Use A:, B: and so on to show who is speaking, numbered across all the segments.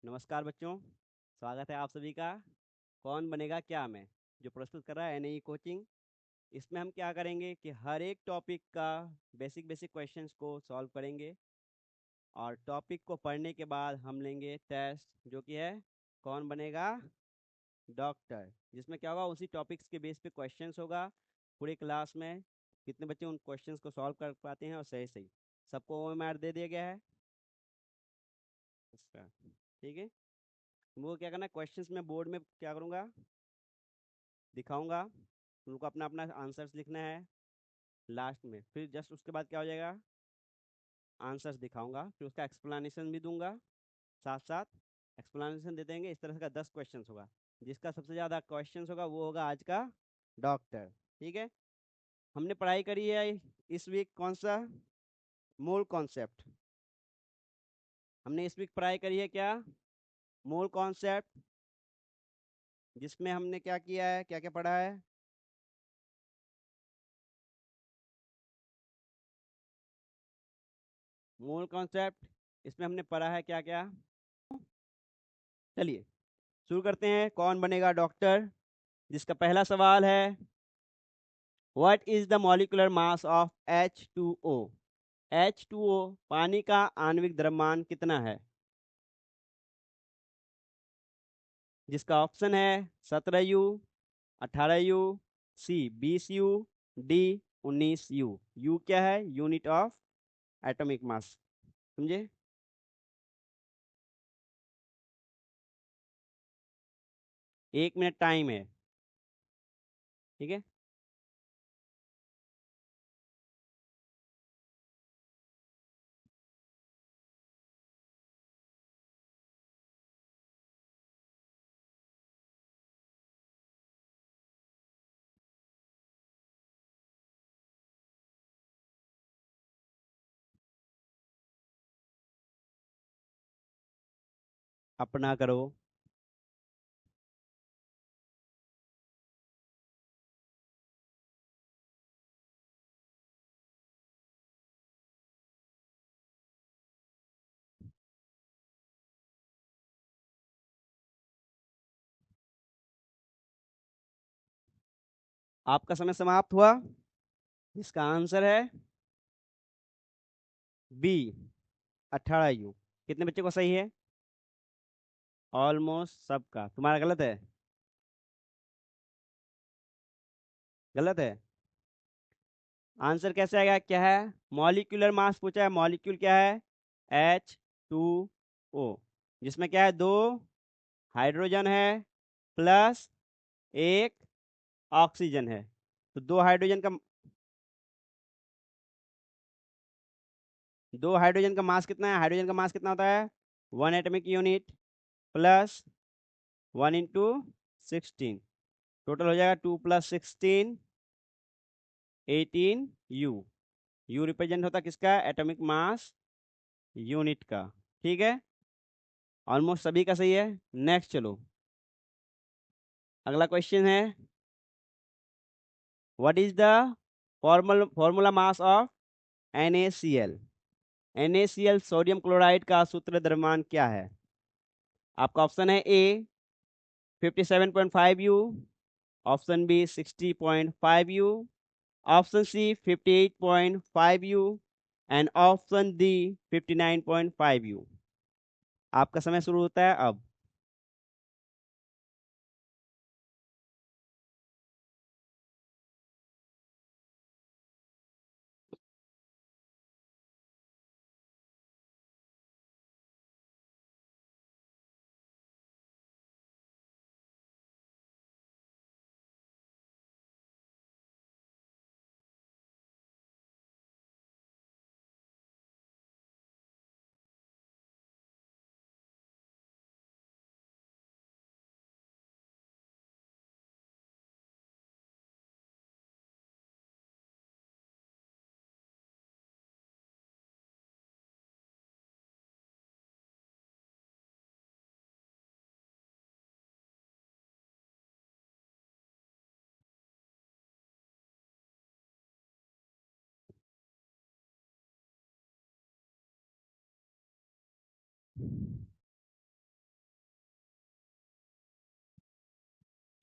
A: नमस्कार बच्चों, स्वागत है आप सभी का। कौन बनेगा क्या मैं जो प्रस्तुत कर रहा है एनई कोचिंग। इसमें हम क्या करेंगे कि हर एक टॉपिक का बेसिक बेसिक क्वेश्चंस को सॉल्व करेंगे और टॉपिक को पढ़ने के बाद हम लेंगे टेस्ट जो कि है कौन बनेगा डॉक्टर, जिसमें क्या होगा उसी टॉपिक्स के बेस पे क्वेश्चंस होगा। पूरी क्लास में कितने बच्चे उन क्वेश्चंस को सॉल्व कर पाते हैं और सही सही सबको ओएमआर दे दिया गया है इसका। ठीक है, वो क्या करना है, क्वेश्चंस में बोर्ड में क्या करूँगा दिखाऊंगा, उनको अपना अपना आंसर्स लिखना है लास्ट में। फिर जस्ट उसके बाद क्या हो जाएगा, आंसर्स दिखाऊंगा, फिर उसका एक्सप्लेनेशन भी दूंगा। साथ साथ एक्सप्लेनेशन दे देंगे। इस तरह का 10 क्वेश्चंस होगा। जिसका सबसे ज़्यादा क्वेश्चंस होगा वो होगा आज का डॉक्टर। ठीक है, हमने पढ़ाई करी है इस वीक कौन सा मूल कॉन्सेप्ट। हमने इस वीक पढ़ाई करी है क्या, मूल कॉन्सेप्ट, जिसमें हमने क्या किया है, क्या क्या पढ़ा है। मूल कॉन्सेप्ट इसमें हमने पढ़ा है क्या क्या। चलिए शुरू करते हैं, कौन बनेगा डॉक्टर, जिसका पहला सवाल है what is the molecular mass of H2O। H2O पानी का आणविक द्रव्यमान कितना है, जिसका ऑप्शन है 17U, 18U, सी 20U, डी 19U। U क्या है, यूनिट ऑफ एटॉमिक मास, समझे। 1 मिनट टाइम है। ठीक है, अपना करो। आपका समय समाप्त हुआ। इसका आंसर है बी 18U। कितने बच्चे को सही है, ऑलमोस्ट सबका। तुम्हारा गलत है, गलत है। आंसर कैसे आएगा, क्या है, मॉलिक्यूलर मास पूछा है। मॉलिक्यूल क्या है, H2O, जिसमें क्या है, 2 हाइड्रोजन है प्लस 1 ऑक्सीजन है। तो 2 हाइड्रोजन का मास कितना है, हाइड्रोजन का मास कितना होता है 1 एटॉमिक यूनिट प्लस 1 × 16, टोटल हो जाएगा 2 + 16 18U। यू रिप्रेजेंट होता है किसका, एटॉमिक मास यूनिट का। ठीक है, ऑलमोस्ट सभी का सही है। नेक्स्ट चलो, अगला क्वेश्चन है what is the formula mass of NaCl। NaCl sodium chloride का सूत्र द्रव्यमान क्या है। आपका ऑप्शन है A 57.5U, option B 60.5U, option C 58.5U and option D 59.5U। आपका समय शुरू होता है अब।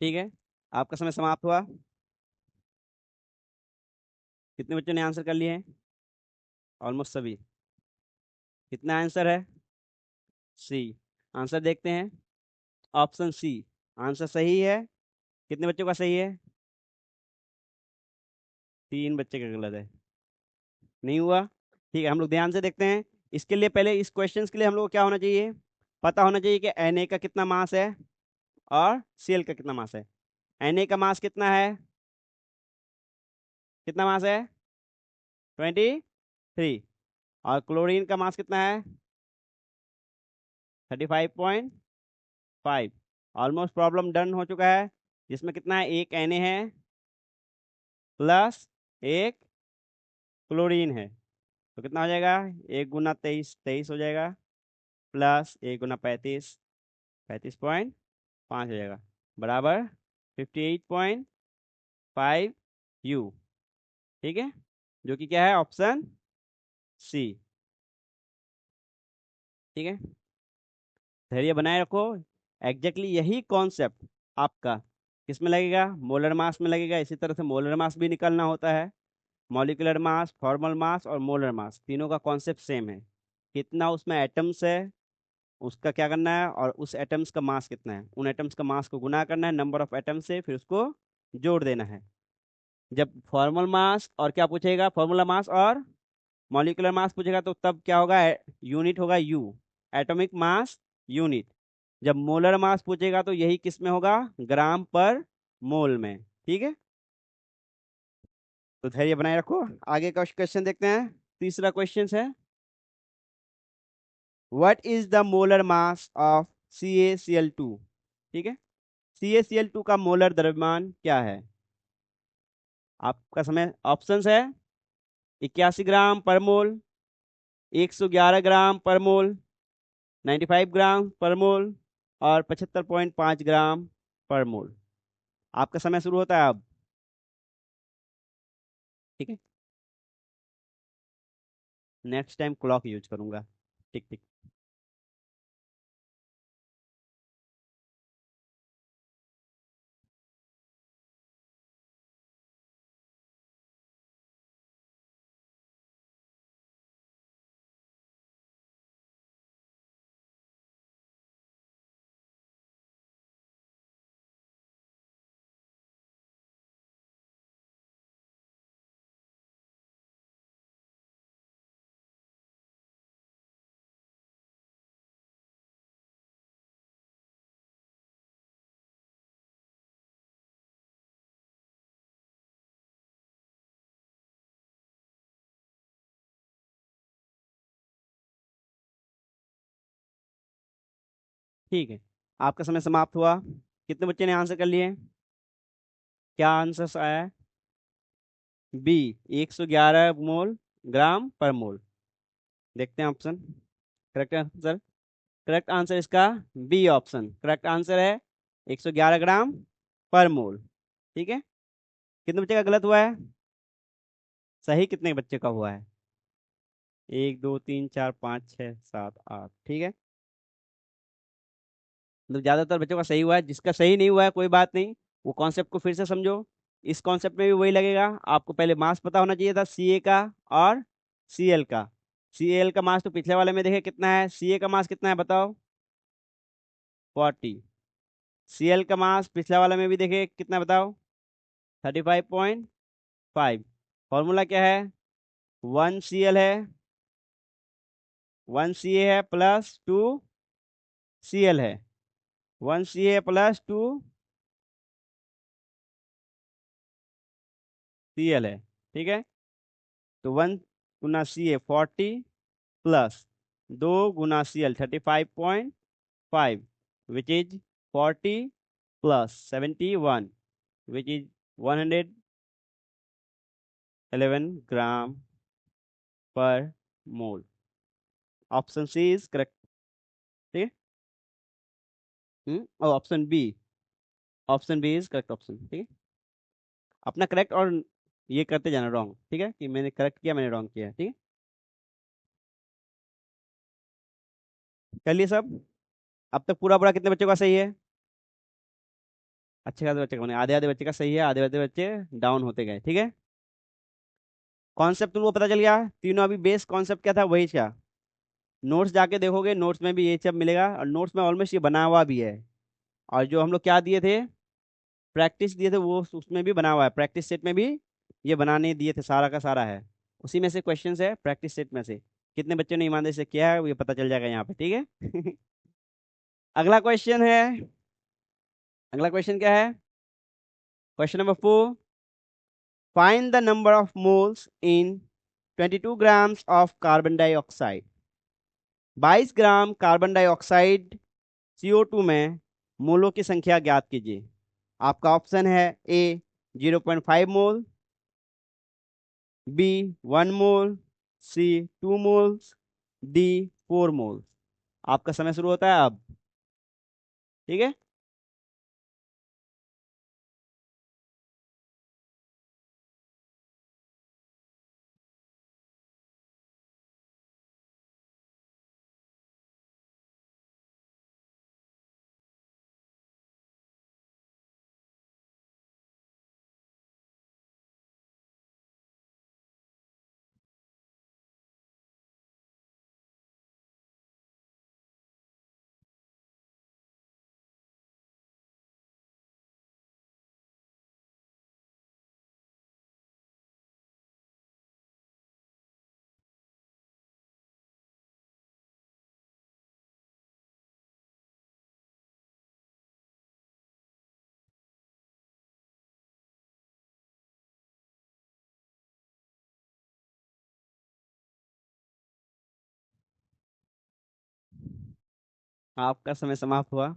A: ठीक है, आपका समय समाप्त हुआ। कितने बच्चों ने आंसर कर लिए हैं? ऑलमोस्ट सभी। कितना आंसर है? सी। आंसर देखते हैं। ऑप्शन सी आंसर सही है। कितने बच्चों का सही है? 3 बच्चे का गलत है। नहीं हुआ। ठीक है, हम लोग ध्यान से देखते हैं। इसके लिए पहले इस क्वेश्चंस के लिए हम लोग को क्या होना चाहिए? पता होना चाहिए कि Na का कितना मास है और Cl का कितना मास है। Na का मास कितना है? कितना मास है? 23। और क्लोरीन का मास कितना है? 35.5। ऑलमोस्ट प्रॉब्लम डन हो चुका है। जिसमें कितना है? एक Na है प्लस एक क्लोरीन है। तो कितना हो जाएगा? 1 गुना 23 23 हो जाएगा, प्लस 1 गुना 35 35.5 हो जाएगा, बराबर 58.5 U। ठीक है, जो कि क्या है? Option C. ठीक है, धैर्य बनाए रखो। एग्जैक्टली यही कॉन्सेप्ट आपका किस में लगेगा? मोलर मास में लगेगा। इसी तरह से मोलर मास भी निकालना होता है। मॉलिक्यूलर मास, फॉर्मल मास और मोलर मास, तीनों का कॉन्सेप्ट सेम है। कितना उसमें एटम्स है उसका क्या करना है, और उस एटम्स का मास कितना है, उन एटम्स का मास को गुना करना है नंबर ऑफ एटम्स से, फिर उसको जोड़ देना है। जब फॉर्मल मास और क्या पूछेगा, फॉर्मूला मास और मॉलिक्यूलर मास पूछेगा, तो तब क्या होगा? यूनिट होगा यू, एटॉमिक मास यूनिट। जब मोलर मास पूछेगा तो यही किस में होगा? ग्राम पर मोल में। ठीक है, तो धैर्य बनाए रखो। आगे का क्वेश्चन देखते हैं। तीसरा क्वेश्चन है, what is the molar mass of CaCl2? ठीक है, CaCl2 का मोलर द्रव्यमान क्या है? आपका समय, ऑप्शंस है 81 ग्राम पर मोल, 111 ग्राम पर मोल, 95 ग्राम पर मोल और 75.5 ग्राम पर मोल। आपका समय शुरू होता है अब। ठीक है, नेक्स्ट टाइम क्लॉक यूज करूंगा। टिक टिक। ठीक है, आपका समय समाप्त हुआ। कितने बच्चे ने आंसर कर लिए? क्या आंसर आया है? बी, 111 मोल, ग्राम पर मोल। देखते हैं option. Correct answer, correct answer इसका बी ऑप्शन करेक्ट आंसर है। 111 ग्राम पर मोल। ठीक है, कितने बच्चे का गलत हुआ है? सही कितने बच्चे का हुआ है? 1 2 3 4 5 6 7 8। ठीक है, मतलब ज्यादातर बच्चों का सही हुआ है। जिसका सही नहीं हुआ है कोई बात नहीं, वो कॉन्सेप्ट को फिर से समझो। इस कॉन्सेप्ट में भी वही लगेगा। आपको पहले मास पता होना चाहिए था Ca का और Cl का। Cl का मास तो पिछले वाले में देखे कितना है, Ca का मास कितना है बताओ? 40। Cl का मास पिछले वाले में भी देखे कितना है बताओ? 35.5। फॉर्मूला क्या है? 1Cl है, 1Ca है प्लस 2Cl है, 1Ca प्लस 2Cl है। ठीक है, तो 1 गुना Ca 40 प्लस 2 गुना Cl 35.5, which is 40 plus 71, which is 111 gram per mole. Option C is correct. ठीक है, और option B, option B is correct option. ठीक है, अपना करेक्ट और ये करते जाना रॉन्ग। ठीक है, कि मैंने करेक्ट किया मैंने रॉन्ग किया। ठीक है, कर लिए सब? अब तक पूरा पूरा कितने बच्चों का सही है? अच्छे खासे बच्चे कम, आधे आधे बच्चे का सही है, आधे आधे बच्चे डाउन होते गए, ठीक है। कॉन्सेप्ट तुमको पता चल गया, तीनों अभी बेस कॉन्सेप्ट क्या था वही था। नोट्स जाके देखोगे, नोट्स में भी ये सब मिलेगा, और नोट्स में ऑलमोस्ट ये बना हुआ भी है। और जो हम लोग क्या दिए थे, प्रैक्टिस दिए थे, वो उसमें भी बना हुआ है, प्रैक्टिस सेट में भी ये बनाने दिए थे, सारा का सारा है। उसी में से क्वेश्चंस है, प्रैक्टिस सेट में से कितने बच्चों ने ईमानदारी से किया है वो ये पता चल जाएगा यहाँ पे, ठीक है। अगला क्वेश्चन है, अगला क्वेश्चन क्या है, question number 4, find the number of moles in 22 grams of carbon dioxide. 22 gram carbon dioxide CO2 में मोलों की संख्या ज्ञात कीजिए। आपका ऑप्शन है ए 0.5 मोल, बी 1 मोल, सी 2 मोल्स, डी 4 मोल्स। आपका समय शुरू होता है अब, ठीक है। आपका समय समाप्त हुआ।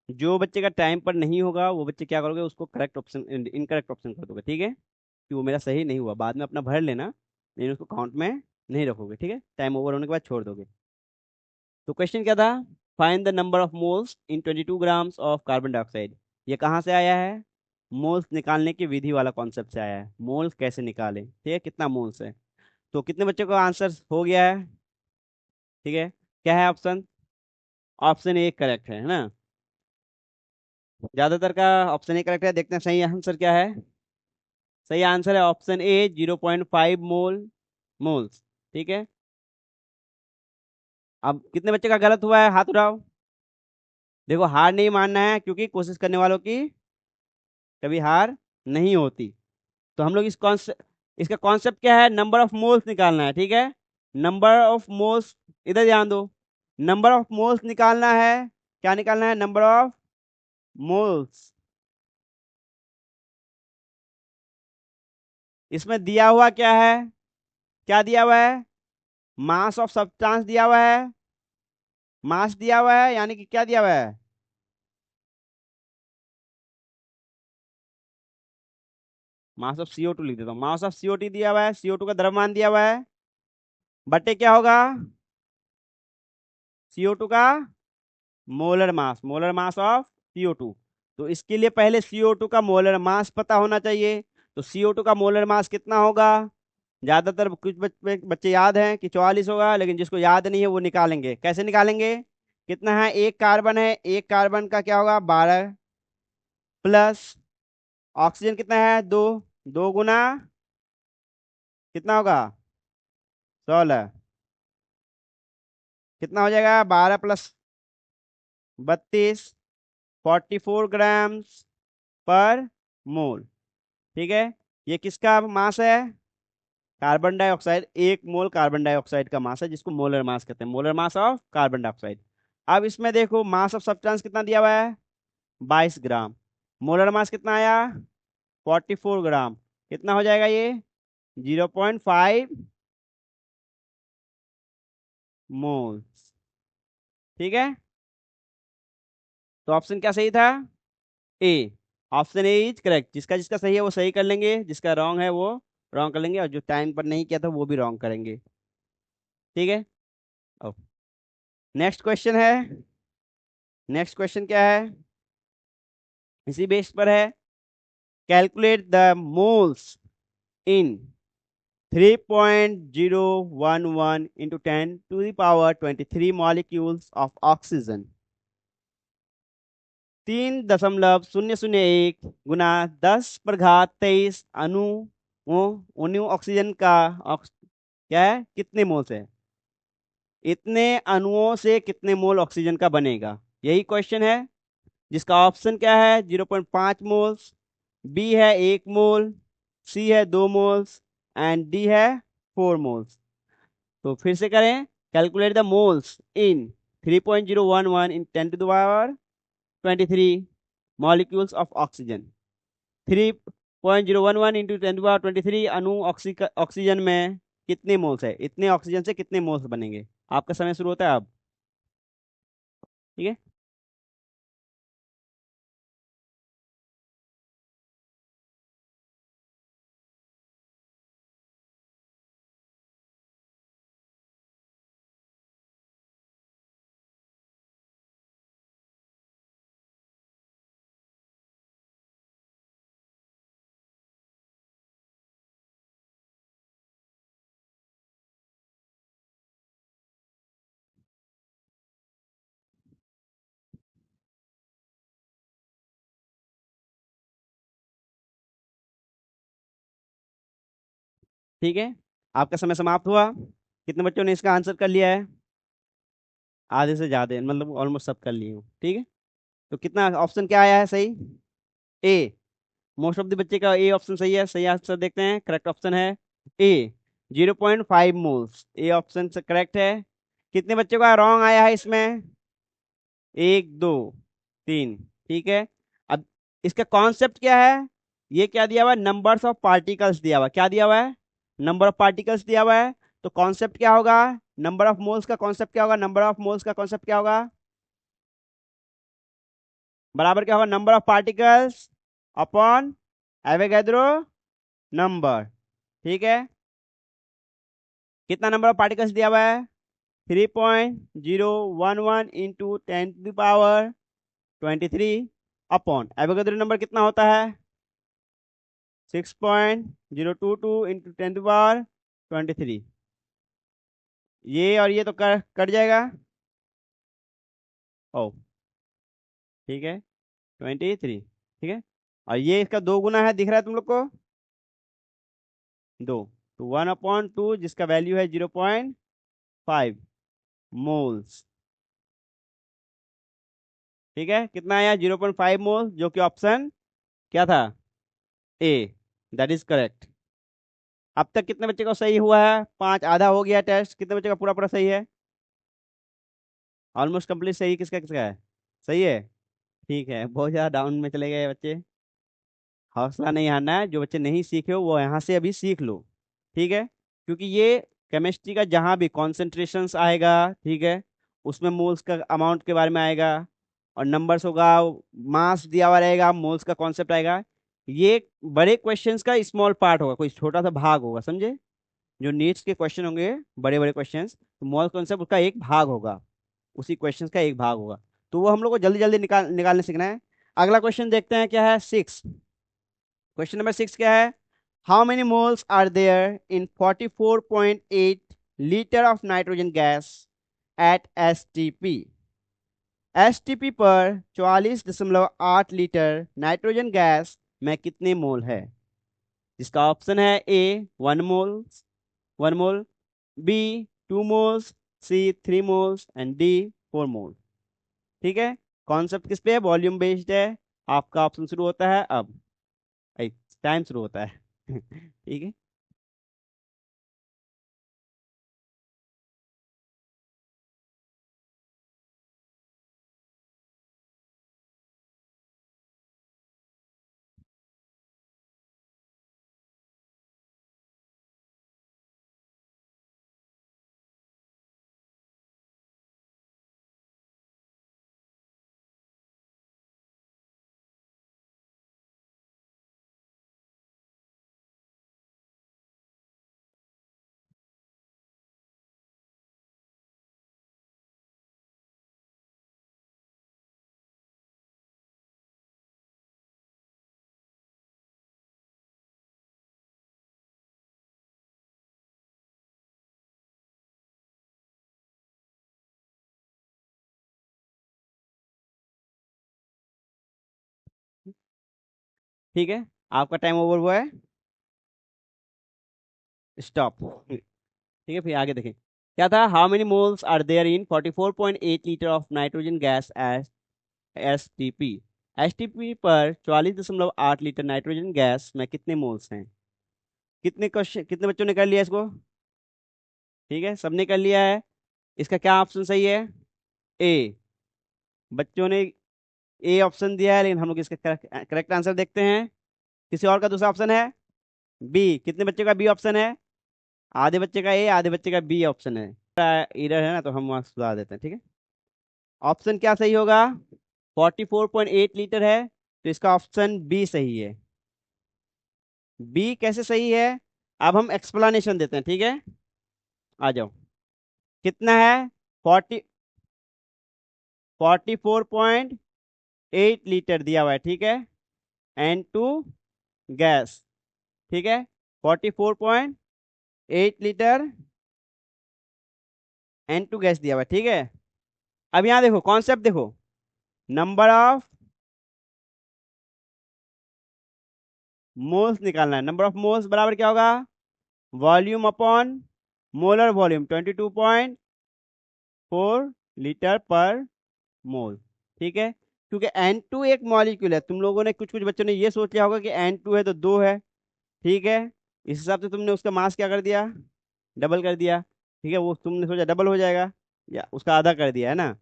A: जो बच्चे का टाइम पर नहीं होगा वो बच्चे क्या करोगे, उसको करेक्ट ऑप्शन, इनकरेक्ट ऑप्शन कर दोगे, ठीक है, कि वो मेरा सही नहीं हुआ, बाद में अपना भर लेना, लेकिन उसको काउंट में नहीं रखोगे, ठीक है, टाइम ओवर होने के बाद छोड़ दोगे। तो क्वेश्चन क्या था, find the number of moles in 22 grams of carbon dioxide. ये कहाँ से आया है, मोल्स निकालने की विधि वाला कॉन्सेप्ट से आया है, मोल्स कैसे निकालें, ठीक है, कितना मोल्स है। तो कितने बच्चों का आंसर हो गया है, ठीक है। क्या है ऑप्शन, ऑप्शन ए करेक्ट है ना, ज्यादातर का ऑप्शन ए करेक्ट है। देखते हैं सही आंसर क्या है। सही आंसर है ऑप्शन ए 0.5 मोल्स, ठीक है। अब कितने बच्चे का गलत हुआ है, हाथ उठाओ। देखो हार नहीं मानना है, क्योंकि कोशिश करने वालों की कभी हार नहीं होती। तो हम लोग इस कॉन्सेप्ट, इसका कॉन्सेप्ट क्या है, नंबर ऑफ मोल्स निकालना है, ठीक है। नंबर ऑफ मोल्स, इधर ध्यान दो, नंबर ऑफ मोल्स निकालना है। क्या निकालना है, नंबर ऑफ मोल्स। इसमें दिया हुआ क्या है, क्या दिया हुआ है, मास ऑफ सब्सटेंस दिया हुआ है, मास दिया हुआ है, यानी कि क्या दिया हुआ है, मास ऑफ CO2 लिख देता हूँ, मास ऑफ CO2 दिया हुआ है, CO2 का द्रव्यमान दिया हुआ है, बटे क्या होगा, CO2 का molar mass, molar mass of CO2। तो इसके लिए पहले CO2 का मोलर मास पता होना चाहिए। तो CO2 का मोलर मास कितना होगा, ज्यादातर कुछ बच्चे याद हैं कि 44 होगा, लेकिन जिसको याद नहीं है वो निकालेंगे, कैसे निकालेंगे, कितना है, एक कार्बन है, एक कार्बन का क्या होगा 12, प्लस ऑक्सीजन कितना है 2, 2 गुना कितना होगा 16, कितना हो जाएगा 12 प्लस 32, 44 ग्राम्स पर मोल, ठीक है। ये किसका मास है, carbon dioxide, 1 mole carbon dioxide का मास है, जिसको मोलर मास कहते हैं, molar mass of carbon dioxide. अब इसमें देखो मास ऑफ सब्सटेंस कितना दिया हुआ है 22 ग्राम, मोलर मास कितना आया 44 ग्राम, कितना हो जाएगा ये 0.5 मोल्स, ठीक है। तो ऑप्शन क्या सही था, ए, ऑप्शन ए इज करेक्ट। जिसका जिसका सही है वो सही कर लेंगे, जिसका रॉन्ग है वो रॉन्ग कर लेंगे, और जो टाइम पर नहीं किया था वो भी रॉन्ग करेंगे, ठीक है। अब नेक्स्ट क्वेश्चन है, नेक्स्ट क्वेश्चन क्या है, इसी बेस पर है, calculate the moles in 3.011 into 10 to the power 23 molecules of oxygen। 3.001 गुना 10 पर घात 23 अणु ऑक्सीजन का क्या है, कितने मोल्स है? इतने अणुओं से कितने मोल ऑक्सीजन का बनेगा, यही क्वेश्चन है। जिसका ऑप्शन क्या है, 0.5 मोल्स, बी है 1 मोल, सी है 2 मोल्स एंड डी है 4 मोल्स। तो फिर से करें, calculate the moles in 3.011 in 10⁻23 molecules of oxygen. 3.011 into 10⁻23 अणु ऑक्सीजन में कितने मोल्स है, इतने ऑक्सीजन से कितने मोल्स बनेंगे। आपका समय शुरू होता है अब। ठीक है। ठीक है, आपका समय समाप्त हुआ। कितने बच्चों ने इसका आंसर कर लिया है? आधे से ज्यादा, मतलब ऑलमोस्ट सब कर लिए हो। ठीक है, तो कितना ऑप्शन क्या आया है सही? ए। मोस्ट ऑफ द बच्चे का ए ऑप्शन सही है। सही आंसर देखते हैं, करेक्ट ऑप्शन है ए, 0.5 मोल्स। ए ऑप्शन से करेक्ट है। कितने बच्चों का रॉन्ग आया है इसमें? 1 2 3। ठीक है, अब इसका कॉन्सेप्ट क्या है? ये क्या दिया हुआ है, नंबर्स ऑफ पार्टिकल्स दिया हुआ है। क्या दिया हुआ है? नंबर ऑफ पार्टिकल्स दिया हुआ है। तो कॉन्सेप्ट क्या होगा, नंबर ऑफ मोल्स का कॉन्सेप्ट क्या होगा, नंबर ऑफ मोल्स का कॉन्सेप्ट क्या होगा, बराबर क्या होगा, number of particles upon Avogadro number. ठीक है, कितना नंबर ऑफ पार्टिकल्स दिया हुआ है? 3.011 इंटू 10⁻23 अपॉन एवोगैड्रो नंबर कितना होता है? 6.022 इंटू 10⁻23। ये और ये तो कट जाएगा। ओ, ठीक है, 23। ठीक है, और ये इसका 2 गुना है, दिख रहा है तुम लोग को? 2, तो 1/2 जिसका वैल्यू है 0.5 मोल्स। ठीक है, कितना आया, 0.5 मोल, जो कि ऑप्शन क्या था, ए, दैट इज करेक्ट। अब तक कितने बच्चे का सही हुआ है? 5, आधा हो गया टेस्ट। कितने बच्चे का पूरा पूरा सही है? ऑलमोस्ट कंप्लीट सही। किसका किसका है सही है? ठीक है, बहुत ज़्यादा डाउन में चले गए बच्चे। हौसला नहीं हारना है, जो बच्चे नहीं सीखे हो वो यहाँ से अभी सीख लो। ठीक है, क्योंकि ये केमिस्ट्री का जहाँ भी कॉन्सेंट्रेशंस आएगा, ठीक है, उसमें मोल्स का अमाउंट के बारे में आएगा, और नंबर्स होगा, मास दिया हुआ रहेगा, मोल्स का कॉन्सेप्ट आएगा। ये बड़े क्वेश्चंस का स्मॉल पार्ट होगा, कोई छोटा सा भाग होगा, समझे? जो नीट्स के क्वेश्चन होंगे, बड़े बड़े क्वेश्चंस, तो मोल कॉन्सेप्ट उसका एक भाग होगा, उसी क्वेश्चन का एक भाग होगा। तो वो हम लोग को जल्दी जल्दी निकालने सीखना है। अगला क्वेश्चन देखते हैं, क्या है, 6। क्वेश्चन नंबर 6 क्या है, how many moles are there in 44.8 litre of nitrogen gas at STP. STP पर 44.8 लीटर नाइट्रोजन गैस में कितने मोल है? जिसका ऑप्शन है A 1 mole, 1 mole, B 2 moles, C 3 moles and D 4 mole. ठीक है, कॉन्सेप्ट किस पे है, वॉल्यूम बेस्ड है। आपका ऑप्शन शुरू होता है अब, टाइम शुरू होता है। ठीक है। ठीक है, आपका टाइम ओवर हुआ है, स्टॉप। ठीक है, फिर आगे देखें क्या था। How many moles are there in 44.8 litre of nitrogen gas S STP. STP पर 44.8 लीटर नाइट्रोजन गैस में कितने मोल्स हैं। कितने क्वेश्चन, कितने बच्चों ने कर लिया इसको। ठीक है, सबने कर लिया है। इसका क्या ऑप्शन सही है। ए, बच्चों ने ए ऑप्शन दिया है, लेकिन हम लोग इसका करेक्ट आंसर देखते हैं। किसी और का दूसरा ऑप्शन है। बी, कितने बच्चे का बी ऑप्शन है। आधे बच्चे का ए, आधे बच्चे का बी ऑप्शन है। इधर है ना, तो हम वहां सुधार देते हैं। ठीक है, ऑप्शन क्या सही होगा। 44.8 लीटर है, तो इसका ऑप्शन बी सही है। बी कैसे सही है, अब हम एक्सप्लेनेशन देते हैं। ठीक है, आ जाओ। कितना है। 44.8 लीटर दिया हुआ है। ठीक है, एन टू गैस। ठीक है, 44.8 लीटर एन टू गैस दिया हुआ है। ठीक है, अब यहाँ देखो कॉन्सेप्ट देखो। नंबर ऑफ मोल्स निकालना है। नंबर ऑफ मोल्स बराबर क्या होगा, volume upon molar volume 22.4 litre पर मोल। ठीक है, क्योंकि N2 एक मॉलिक्यूल है। तुम लोगों ने कुछ कुछ बच्चों ने ये सोच लिया होगा कि N2 है तो दो है। ठीक है, इस हिसाब से तुमने उसका मास क्या कर दिया, डबल कर दिया। ठीक है, वो तुमने सोचा डबल हो जाएगा, या उसका आधा कर दिया है ना।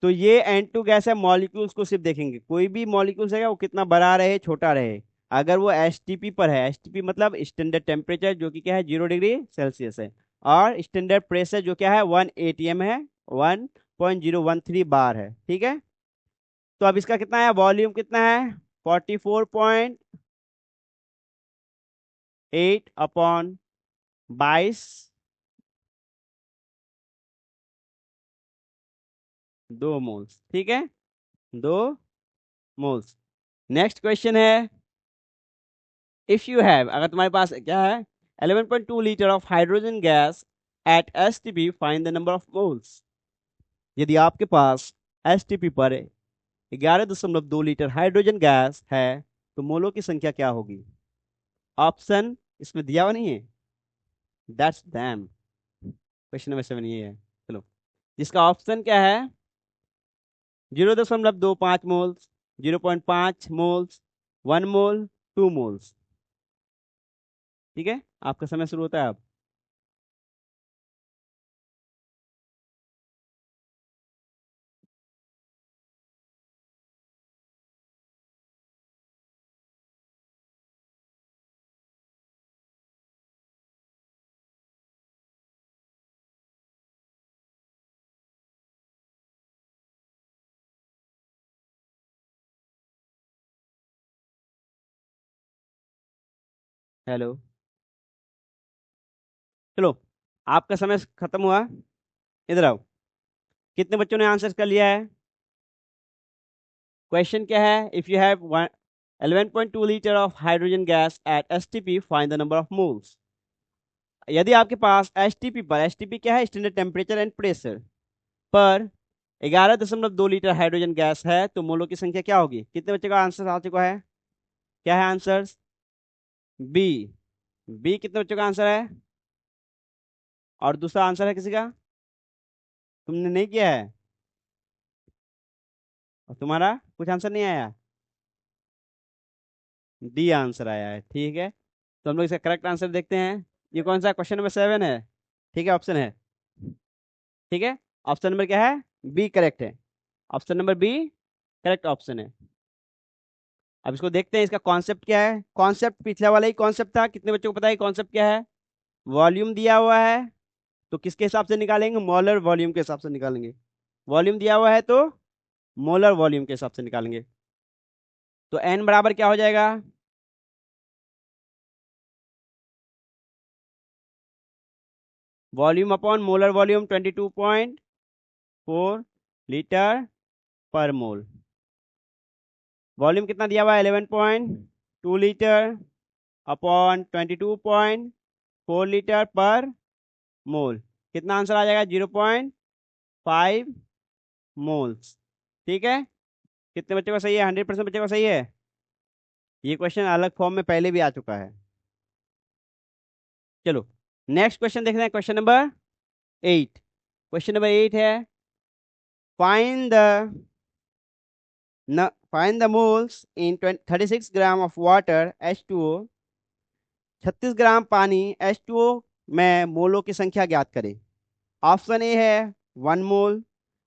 A: तो ये N2 गैस है। मॉलिक्यूल्स को सिर्फ देखेंगे, कोई भी मॉलिक्यूल्स है वो कितना बड़ा रहे छोटा रहे। अगर वो एसटीपी पर है, एसटीपी मतलब स्टैंडर्ड टेम्परेचर, जो कि क्या है 0 डिग्री सेल्सियस है। और स्टैंडर्ड प्रेशर जो क्या है 1 atm है, 1.013 बार है। ठीक है, तो अब इसका कितना है, वॉल्यूम कितना है 44.8/22, 2 मोल्स। ठीक है, 2 मोल्स। नेक्स्ट क्वेश्चन है, इफ यू हैव, अगर तुम्हारे पास क्या है 11.2 litre of hydrogen gas at STP, find the number of moles. यदि आपके पास एसटीपी पर 11.2 लीटर हाइड्रोजन गैस है, तो मोलों की संख्या क्या होगी। ऑप्शन इसमें दिया हुआ नहीं है, दैट्स डैम। क्वेश्चन नंबर 7 ये है। चलो, जिसका ऑप्शन क्या है, 0.25 मोल्स, 0.5 मोल्स, 1 मोल, 2 मोल्स। ठीक है, आपका समय शुरू होता है अब। हेलो, चलो, आपका समय खत्म हुआ। इधर आओ, कितने बच्चों ने आंसर कर लिया है। क्वेश्चन क्या है, if you have 11.2 litre of hydrogen gas at STP, find the number of moles. यदि आपके पास एसटीपी पर, एसटीपी क्या है स्टैंडर्ड टेम्परेचर एंड प्रेशर, पर 11.2 लीटर हाइड्रोजन गैस है, तो मोलों की संख्या क्या होगी। कितने बच्चे का आंसर आ चुका है, क्या है आंसर। बी, बी कितने बच्चों का आंसर है। और दूसरा आंसर है किसी का, तुमने नहीं किया है, और तुम्हारा कुछ आंसर नहीं आया। डी आंसर आया है। ठीक है, तो हम लोग इसका करेक्ट आंसर देखते हैं। ये कौन सा क्वेश्चन नंबर 7 है। ठीक है, ऑप्शन है। ठीक है, ऑप्शन नंबर क्या है, बी करेक्ट है। Option number B correct option है। अब इसको देखते हैं, इसका कॉन्सेप्ट क्या है। कॉन्सेप्ट पिछला वाला ही कॉन्सेप्ट था। कितने बच्चों को पता है कॉन्सेप्ट क्या है। वॉल्यूम दिया हुआ है, तो किसके हिसाब से निकालेंगे, मोलर वॉल्यूम के हिसाब से निकालेंगे। वॉल्यूम दिया हुआ है तो मोलर वॉल्यूम के हिसाब से निकालेंगे। तो एन बराबर क्या हो जाएगा, volume upon molar volume 22.4 litre पर मोल। वॉल्यूम कितना दिया हुआ है 11.2 लीटर अपॉन 22.4 लीटर पर मोल। कितना आंसर आ जाएगा, 0.5 मोल्स। ठीक है, कितने बच्चों का सही है, 100% बच्चों का सही है। ये क्वेश्चन अलग फॉर्म में पहले भी आ चुका है। चलो नेक्स्ट क्वेश्चन देखते हैं, क्वेश्चन नंबर 8। क्वेश्चन नंबर 8 है, find the find the moles in 36 gram of water H2O। 36 ग्राम पानी H2O में मोलों की संख्या ज्ञात करें। ऑप्शन ए है 1 मोल,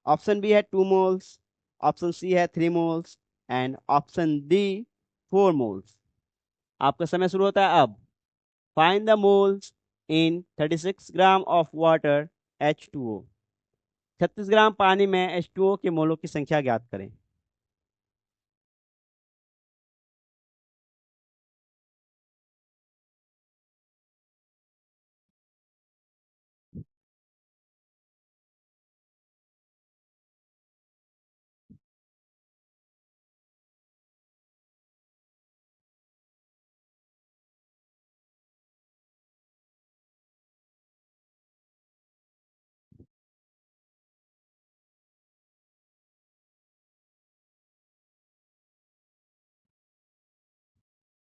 A: ऑप्शन बी है 2 मोल्स, ऑप्शन सी है 3 moles and option D 4 moles. आपका समय शुरू होता है अब। Find the moles in 36 gram of water H2O। 36 ग्राम पानी में H2O के मोलों की संख्या ज्ञात करें।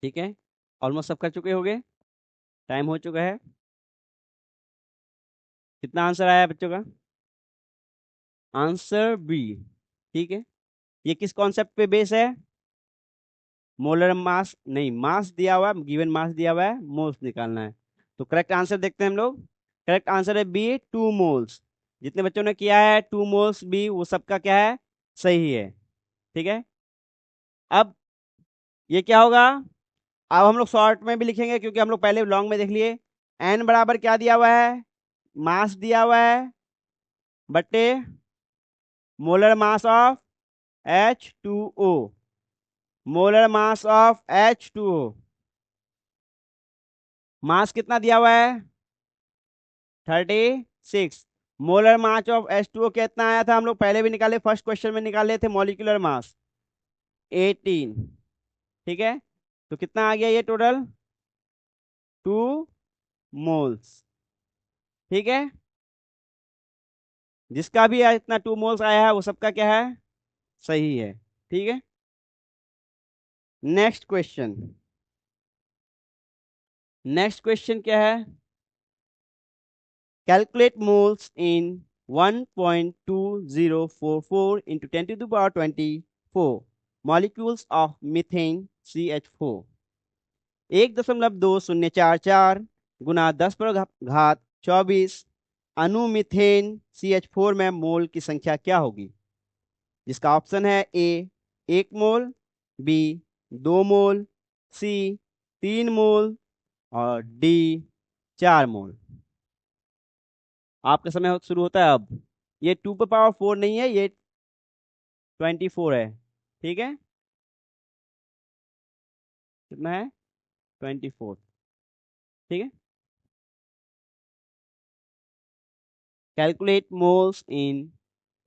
A: ठीक है, ऑलमोस्ट सब कर चुके होंगे, टाइम हो चुका है। कितना आंसर आया बच्चों का? Answer B. ठीक है, ये किस कॉन्सेप्ट पे बेस है? मोलर मास नहीं, मास दिया हुआ है, गिवन मास दिया हुआ है, मोल्स निकालना है। तो करेक्ट आंसर देखते हैं हम लोग। करेक्ट आंसर है बी 2 मोल्स। जितने बच्चों ने किया है 2 मोल्स बी, वो सबका क्या है, सही है। ठीक है, अब ये क्या होगा, अब हम लोग शॉर्ट में भी लिखेंगे क्योंकि हम लोग पहले लॉन्ग में देख लिए। एन बराबर क्या दिया हुआ है, मास दिया हुआ है, बट्टे molar mass of H2O। Molar mass of H2O, मास कितना दिया हुआ है, 36। मोलर मास ऑफ H2O कितना आया था, हम लोग पहले भी निकाले, फर्स्ट क्वेश्चन में निकाले थे, मॉलिक्यूलर मास 18। ठीक है, तो कितना आ गया ये टोटल, 2 मोल्स। ठीक है, जिसका भी इतना 2 मोल्स आया है वो सबका क्या है, सही है। ठीक है, नेक्स्ट क्वेश्चन। नेक्स्ट क्वेश्चन क्या है, calculate moles in 1.2044 into 10 to the power 24 molecules of methane CH4। 1.2044 गुना 10 पर घात 24 अणु मीथेन CH4 में मोल की संख्या क्या होगी? जिसका ऑप्शन है ए 1 मोल, बी 2 मोल, सी 3 मोल और डी 4 मोल। आपका समय शुरू होता है अब। ये 2 पर पावर 4 नहीं है, ये 24 है। ठीक है, कितना है, 24। ठीक है, calculate moles in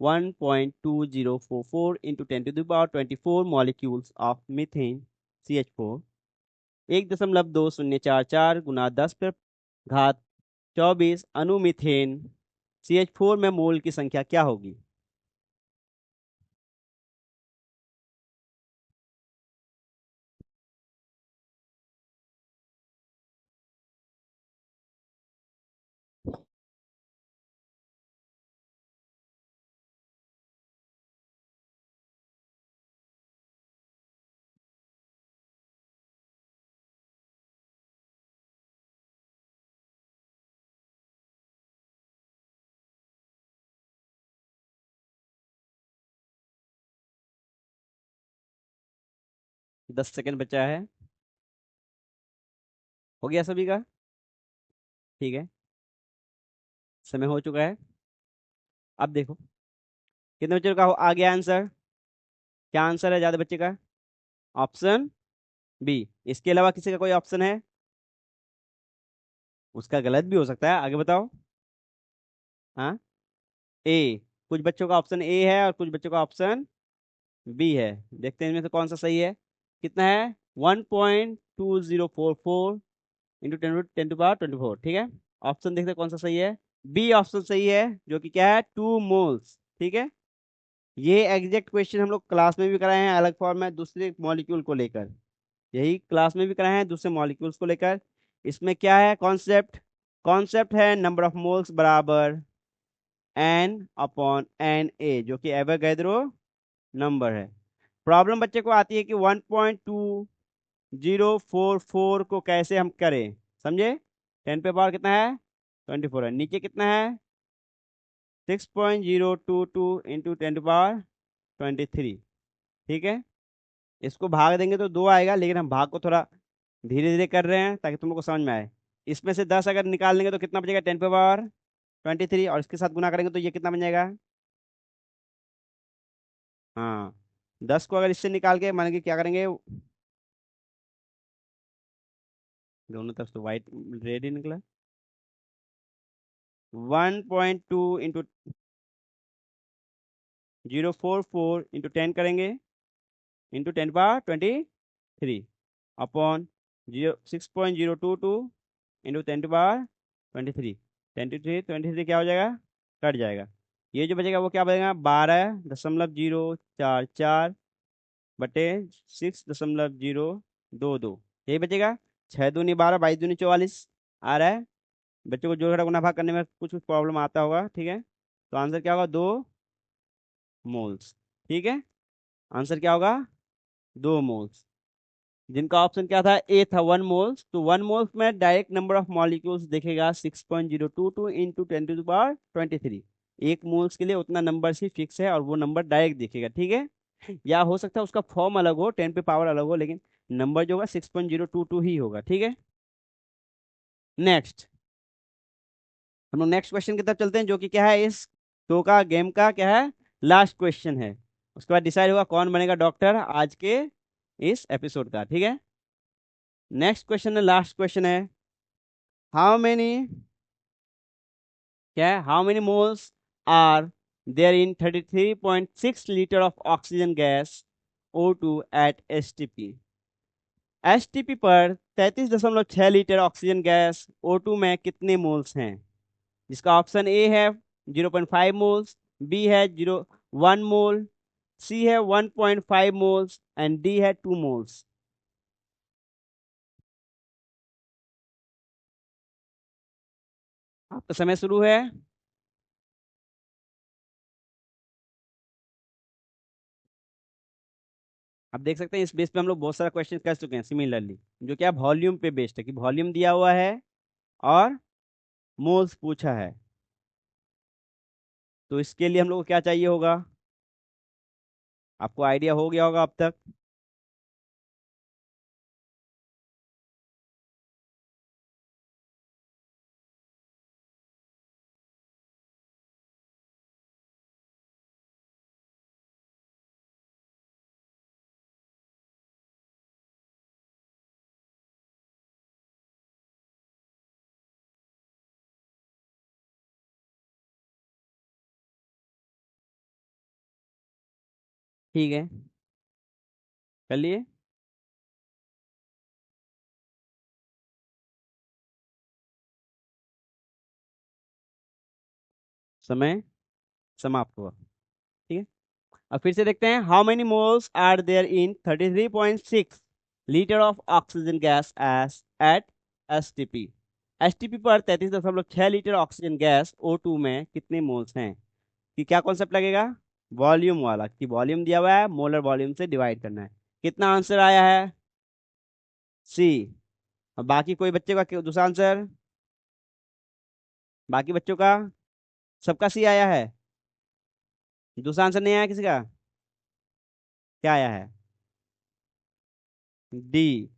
A: 1.2044 into 10 to the power 24 molecules of methane CH4। 1.2044 गुना 10 पर घात 24 अणु मीथेन CH4 में मोल की संख्या क्या होगी? 10 सेकंड बचा है। हो गया सभी का? ठीक है, समय हो चुका है। अब देखो कितने बच्चों का आ गया आंसर। क्या आंसर है ज्यादा बच्चे का? Option B. इसके अलावा किसी का कोई ऑप्शन है? उसका गलत भी हो सकता है, आगे बताओ। हाँ, ए। कुछ बच्चों का ऑप्शन ए है और कुछ बच्चों का ऑप्शन बी है। देखते हैं इनमें से कौन सा सही है। कितना है, 1.2044 इंटू 10 to the power 24। ठीक है, ऑप्शन देखते हैं कौन सा सही है। बी ऑप्शन सही है, जो कि क्या है, 2 मोल्स। ठीक है, ये एग्जैक्ट क्वेश्चन हम लोग क्लास में भी कराए हैं अलग फॉर्म में दूसरे मॉलिक्यूल को लेकर। यही क्लास में भी कराए हैं दूसरे मॉलिक्यूल्स को लेकर। इसमें क्या है कॉन्सेप्ट? कॉन्सेप्ट है नंबर ऑफ मोल्स बराबर n/Na, जो कि एवोगैड्रो नंबर है। प्रॉब्लम बच्चे को आती है कि 1.2044 को कैसे हम करें, समझे? 10 पे पावर कितना है? 24 है। नीचे कितना है? 6.022 इंटू 10 पावर 23। ठीक है, इसको भाग देंगे तो 2 आएगा, लेकिन हम भाग को थोड़ा धीरे धीरे कर रहे हैं ताकि तुम लोग को समझ में आए। इसमें से 10 अगर निकाल लेंगे तो कितना बचेगा? 10 पे पावर 23, और इसके साथ गुना करेंगे तो ये कितना बन जाएगा? हाँ, 10 को अगर इससे निकाल के मान के क्या करेंगे, दोनों तरफ से व्हाइट रेड ही निकला। 1.2 इंटू 044 इंटू 10 करेंगे, into 10 power 23 upon 6.022 into 10 power 23। 23 क्या हो जाएगा? कट जाएगा। ये जो बचेगा वो क्या बचेगा? 12.044 बटे 6.022, यही बचेगा। 6 दूनी 12, 22 दूनी 44 आ रहा है। बच्चों को जोड़ घटा गुणा भाग करने में कुछ कुछ प्रॉब्लम आता होगा, ठीक है? तो आंसर क्या होगा? 2 मोल्स। ठीक है, आंसर क्या होगा? 2 मोल्स। जिनका ऑप्शन क्या था? ए था 1 मोल्स। तो 1 मोल्स में डायरेक्ट नंबर ऑफ मॉलिक्यूल्स देखेगा 6.022 into 10 to the power 23। 1 moles के लिए उतना नंबर ही फिक्स है और वो नंबर डायरेक्ट दिखेगा, ठीक है? या हो सकता है उसका फॉर्म अलग हो, 10 पे पावर अलग हो, लेकिन नंबर जो होगा 6.022 ही होगा, ठीक है? नेक्स्ट, हम लोग नेक्स्ट क्वेश्चन की तरफ चलते हैं, जो कि क्या है, इस शो का गेम का क्या है, लास्ट क्वेश्चन है। उसके बाद डिसाइड होगा कौन बनेगा डॉक्टर आज के इस एपिसोड का, ठीक है? नेक्स्ट क्वेश्चन है, लास्ट क्वेश्चन है। हाउ मेनी, क्या है, how many moles are there in 33.6 litre of oxygen gas O2 at STP? STP पर 33.6 लीटर ऑक्सीजन गैस O2 में कितने मोल्स हैं? जिसका ऑप्शन ए है 0.5 मोल्स, बी है 1 मोल, सी है 1.5 मोल्स एंड डी है 2 मोल्स। आपका समय शुरू है। आप देख सकते हैं इस बेस पे हम लोग बहुत सारा क्वेश्चन कर चुके हैं सिमिलरली, जो क्या वॉल्यूम पे बेस्ड है, कि वॉल्यूम दिया हुआ है और मोल्स पूछा है। तो इसके लिए हम लोग को क्या चाहिए होगा? आपको आइडिया हो गया होगा अब तक। ठीक है, चलिए। समय समाप्त हुआ, ठीक है। अब फिर से देखते हैं, how many moles are there in 33.6 litre of oxygen gas S at STP? STP पर 33.6 लीटर ऑक्सीजन गैस O2 में कितने मोल्स हैं? कि क्या कॉन्सेप्ट लगेगा? वॉल्यूम वाला, कि वॉल्यूम दिया हुआ है, मोलर वॉल्यूम से डिवाइड करना है। कितना आंसर आया है? सी। अब बाकी कोई बच्चे का दूसरा आंसर, बाकी बच्चों का सबका सी आया है, दूसरा आंसर नहीं आया किसी का? क्या आया है? डी,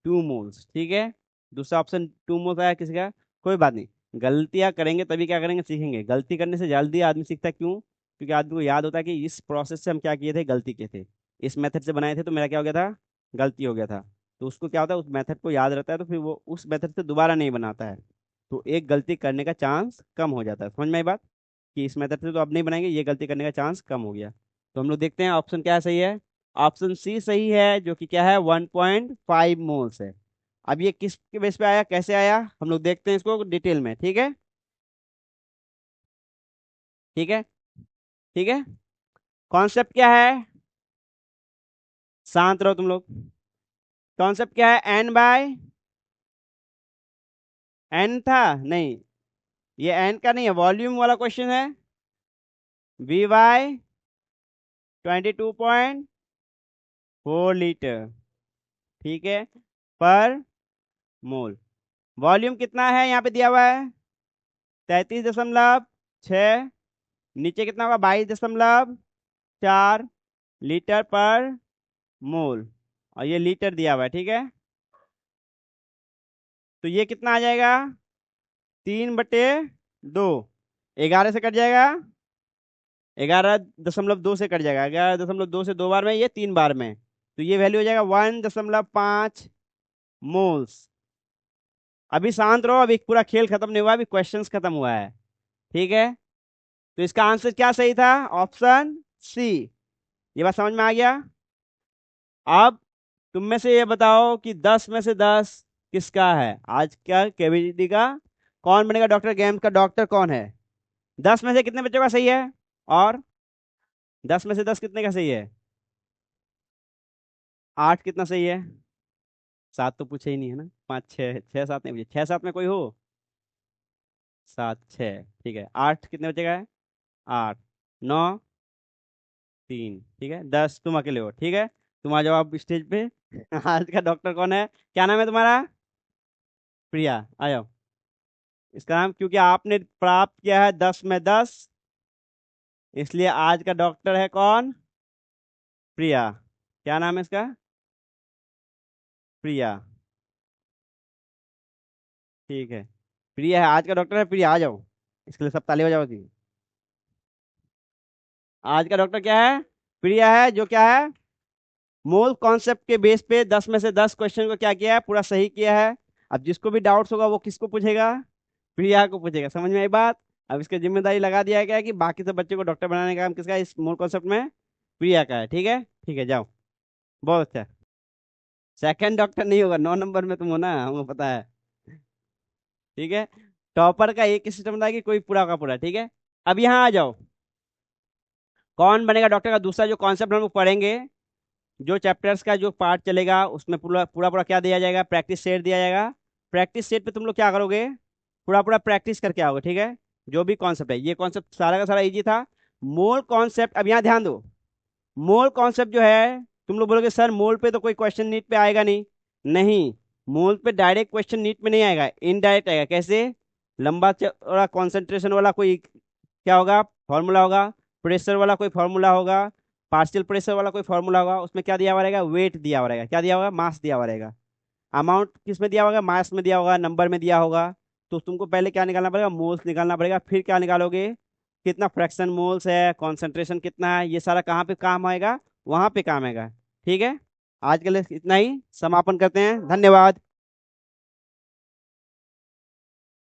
A: 2 मोल्स, ठीक है। दूसरा ऑप्शन 2 मोल्स आया किसी का? कोई बात नहीं, गलतियां करेंगे तभी क्या करेंगे, सीखेंगे। गलती करने से जल्दी आदमी सीखता है, क्यों? क्योंकि आदमी को याद होता है कि इस प्रोसेस से हम क्या किए थे, गलती किए थे, इस मेथड से बनाए थे तो मेरा क्या हो गया था, गलती हो गया था। तो उसको क्या होता है, उस मेथड को याद रहता है, तो फिर वो उस मेथड से दोबारा नहीं बनाता है। तो एक गलती करने का चांस कम हो जाता है। समझ में आई बात? कि इस मेथड से तो अब नहीं बनाएंगे, ये गलती करने का चांस कम हो गया। तो हम लोग देखते हैं ऑप्शन क्या सही है। ऑप्शन सी सही है, जो कि क्या है, 1.5 मोल्स है। अब ये किस के बेस पे आया, कैसे आया, हम लोग देखते हैं इसको डिटेल में, ठीक है? ठीक है, ठीक है। कॉन्सेप्ट क्या है? शांत रहो तुम लोग। कॉन्सेप्ट क्या है, एन बाय एन था, नहीं ये एन का नहीं है, वॉल्यूम वाला क्वेश्चन है। वी बाय 22.4 लीटर, ठीक है, पर मोल। वॉल्यूम कितना है यहाँ पे दिया हुआ है, 33.6, नीचे कितना होगा, 22.4 लीटर पर मोल, और ये लीटर दिया हुआ है, ठीक है। तो ये कितना आ जाएगा, 3/2, 11 से कट जाएगा, 11.2 से कट जाएगा, 11.2 से 2 बार में, ये 3 बार में, तो ये वैल्यू हो जाएगा 1.5 मोल्स। अभी शांत रहो, अभी पूरा खेल खत्म नहीं हुआ, अभी क्वेश्चंस खत्म हुआ है, ठीक है। तो इसका आंसर क्या सही था, ऑप्शन सी। ये बात समझ में आ गया। अब तुम में से ये बताओ कि 10 में से 10 किसका है, आज का केबीडी का कौन बनेगा डॉक्टर, गेम्स का डॉक्टर कौन है। 10 में से कितने बच्चों का सही है, और 10 में से 10 कितने का सही है, 8 कितना सही है, 7 तो पूछे ही नहीं है ना, 5 6 6 7 नहीं पूछे, 6 7 में कोई हो, 7 6, ठीक है, 8 कितने बचेगा है, 8 9 3, ठीक है, 10 तुम अकेले हो, ठीक है। तुम आ जाओ आप स्टेज पे। आज का डॉक्टर कौन है, क्या नाम है तुम्हारा, प्रिया, आ जाओ। इसका नाम, क्योंकि आपने प्राप्त किया है 10 में 10, इसलिए आज का डॉक्टर है कौन, प्रिया। क्या नाम है इसका, प्रिया, ठीक है, प्रिया है आज का डॉक्टर है, प्रिया आ जाओ, इसके लिए सब ताली बजाओ जी। आज का डॉक्टर क्या है, प्रिया है, जो क्या है, मोल कॉन्सेप्ट के बेस पे 10 में से 10 क्वेश्चन को क्या किया है, पूरा सही किया है। अब जिसको भी डाउट्स होगा वो किसको पूछेगा, प्रिया को पूछेगा, समझ में आई बात। अब इसकी जिम्मेदारी लगा दिया गया है कि बाकी सब बच्चों को डॉक्टर बनाने का काम किसका है, इस मोल कॉन्सेप्ट में प्रिया का है, ठीक है, ठीक है, जाओ। बहुत अच्छा। सेकंड डॉक्टर नहीं होगा, 9 नंबर में तुम हो ना, हमको पता है, ठीक है। टॉपर का एक ही सिस्टम था कि कोई पूरा का पूरा, ठीक है। अब यहाँ आ जाओ, कौन बनेगा डॉक्टर का दूसरा जो कॉन्सेप्ट हम लोग पढ़ेंगे, जो चैप्टर्स का जो पार्ट चलेगा उसमें पूरा पूरा पूरा क्या दिया जाएगा, प्रैक्टिस सेट दिया जाएगा। प्रैक्टिस सेट पे तुम लोग क्या करोगे, पूरा पूरा प्रैक्टिस करके आओगे, ठीक है। जो भी कॉन्सेप्ट है, ये कॉन्सेप्ट सारा का सारा इजी था। मोल कॉन्सेप्ट, अब यहाँ ध्यान दो, मोल कॉन्सेप्ट जो है, तुम लोग बोलोगे सर मोल पे तो कोई क्वेश्चन नीट पे आएगा नहीं, नहीं, मोल पे डायरेक्ट क्वेश्चन नीट में नहीं आएगा, इनडायरेक्ट आएगा। कैसे, लंबा चौड़ा कॉन्सेंट्रेशन वाला कोई क्या होगा, फॉर्मूला होगा, प्रेशर वाला कोई फॉर्मूला होगा, पार्शियल प्रेशर वाला कोई फॉर्मूला होगा, उसमें क्या दिया हुआ रहेगा, वेट दिया हुआ रहेगा, क्या दिया होगा, मास दिया हुआ रहेगा। अमाउंट किस में दिया होगा, मास में दिया होगा, नंबर में दिया होगा। तो तुमको पहले क्या निकालना पड़ेगा, मोल्स निकालना पड़ेगा, फिर क्या निकालोगे, कितना फ्रैक्शन मोल्स है, कॉन्सेंट्रेशन कितना है, ये सारा कहाँ पे काम आएगा, वहां पे काम आएगा, ठीक है। आज के लिए इतना ही, समापन करते हैं, धन्यवाद।